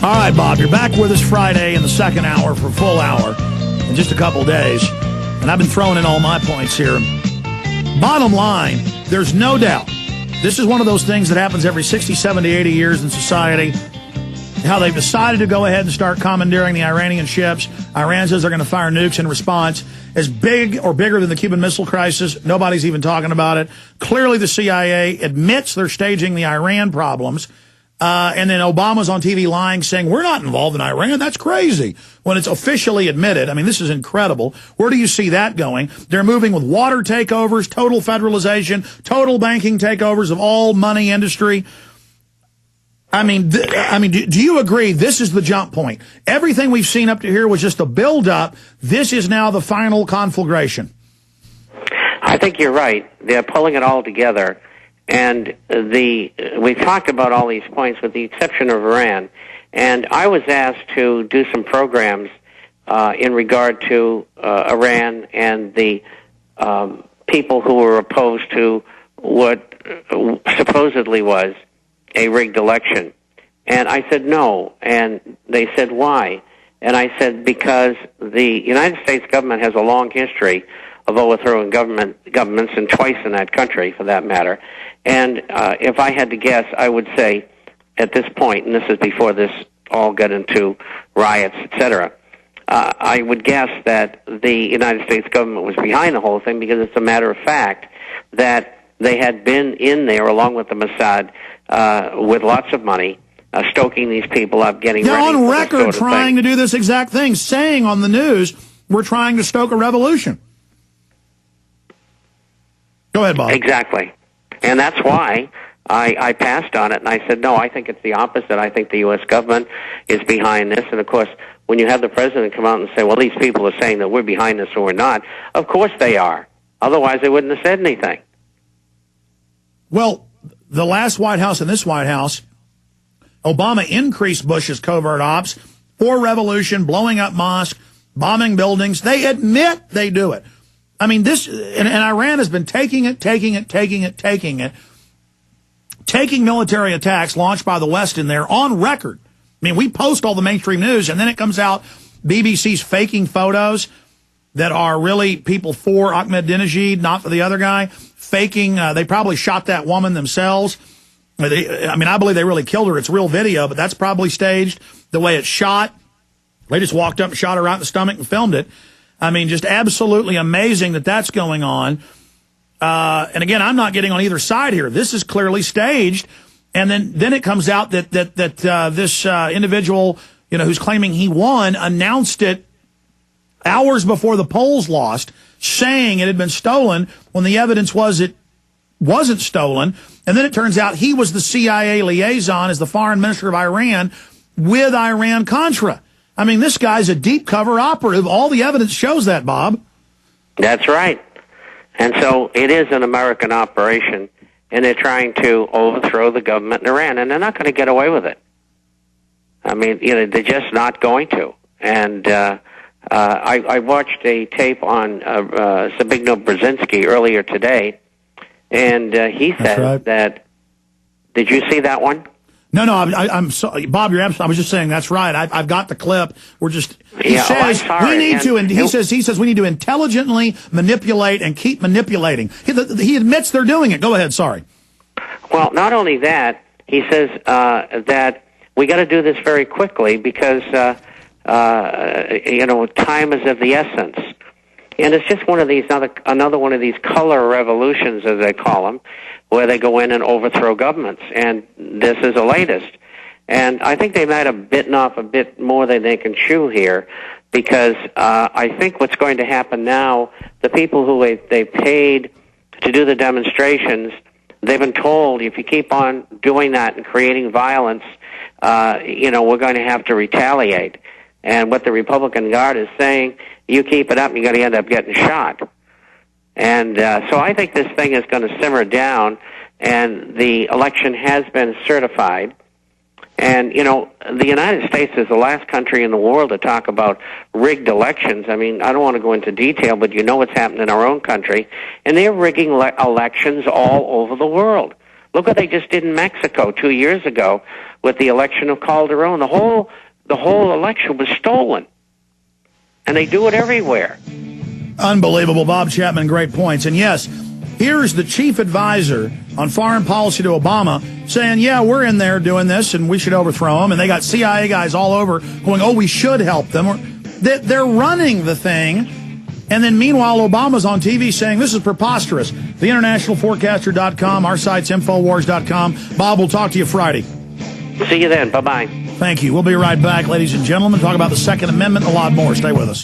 All right, Bob, you're back with us Friday in the second hour for a full hour in just a couple of days. And I've been throwing in all my points here. Bottom line, there's no doubt. This is one of those things that happens every 60, 70, 80 years in society. How they've decided to go ahead and start commandeering the Iranian ships. Iran says they're going to fire nukes in response. As big or bigger than the Cuban Missile Crisis, nobody's even talking about it. Clearly the CIA admits they're staging the Iran problems. And then Obama's on TV lying, saying, we're not involved in Iran. That's crazy. When it's officially admitted. I mean, this is incredible. Where do you see that going? They're moving with water takeovers, total federalization, total banking takeovers of all money industry. I mean, do you agree this is the jump point? Everything we've seen up to here was just a build-up. This is now the final conflagration. I think you're right. They're pulling it all together. And we've talked about all these points with the exception of Iran. And I was asked to do some programs in regard to Iran and the people who were opposed to what supposedly was a rigged election. And I said no. And they said, why? And I said, because the United States government has a long history of overthrowing governments, and twice in that country, for that matter. And if I had to guess, I would say at this point, and this is before this all got into riots, etc., I would guess that the United States government was behind the whole thing, because it's a matter of fact that they had been in there along with the Mossad with lots of money, stoking these people up, getting ready. They're on record sort of trying to do this exact thing, saying on the news, we're trying to stoke a revolution. Go ahead, Bob. Exactly. And that's why I passed on it, and I said, no, I think it's the opposite. I think the U.S. government is behind this. And, of course, when you have the president come out and say, well, these people are saying that we're behind this or we're not, of course they are. Otherwise, they wouldn't have said anything. Well, the last White House and this White House, Obama increased Bush's covert ops for revolution, blowing up mosques, bombing buildings. They admit they do it. I mean, this, and Iran has been taking military attacks launched by the West in there on record. I mean, we post all the mainstream news, and then it comes out BBC's faking photos that are really people for Ahmadinejad, not for the other guy, faking. They probably shot that woman themselves. I believe they really killed her. It's real video, but that's probably staged the way it's shot. They just walked up and shot her right in the stomach and filmed it. I mean, just absolutely amazing that that's going on. And again, I'm not getting on either side here. This is clearly staged. And then it comes out that this individual, who's claiming he won, announced it hours before the polls lost, saying it had been stolen when the evidence was it wasn't stolen. And then it turns out he was the CIA liaison as the foreign minister of Iran with Iran-Contra. I mean, this guy's a deep cover operative. All the evidence shows that, Bob. That's right. And so it is an American operation, and they're trying to overthrow the government in Iran, and they're not going to get away with it. I mean, they're just not going to. And I watched a tape on Zbigniew Brzezinski earlier today, and he said that. Did you see that one? No, I'm sorry, Bob. You're absolutely. I was just saying that's right. I've got the clip. We're just. He says we need to. And he says we need to intelligently manipulate and keep manipulating. He admits they're doing it. Go ahead. Sorry. Well, not only that, he says that we got to do this very quickly because time is of the essence, and it's just one of these another one of these color revolutions, as they call them, where they go in and overthrow governments, and this is the latest. And I think they might have bitten off a bit more than they can chew here, because I think what's going to happen now, the people who they paid to do the demonstrations, they've been told, if you keep on doing that and creating violence, we're going to have to retaliate. And what the Republican Guard is saying, you keep it up, you're going to end up getting shot. And so I think this thing is going to simmer down, and the election has been certified. And, the United States is the last country in the world to talk about rigged elections. I mean, I don't want to go into detail, but what's happened in our own country. And they're rigging elections all over the world. Look what they just did in Mexico 2 years ago with the election of Calderon. The whole election was stolen. And they do it everywhere. Unbelievable. Bob Chapman, great points. And yes, here's the chief advisor on foreign policy to Obama saying, yeah, we're in there doing this and we should overthrow them. And they got CIA guys all over going, oh, we should help them. They're running the thing. And then meanwhile, Obama's on TV saying this is preposterous. TheInternationalForecaster.com, our site's Infowars.com. Bob, we'll talk to you Friday. See you then. Bye-bye. Thank you. We'll be right back, ladies and gentlemen. Talk about the Second Amendment and a lot more. Stay with us.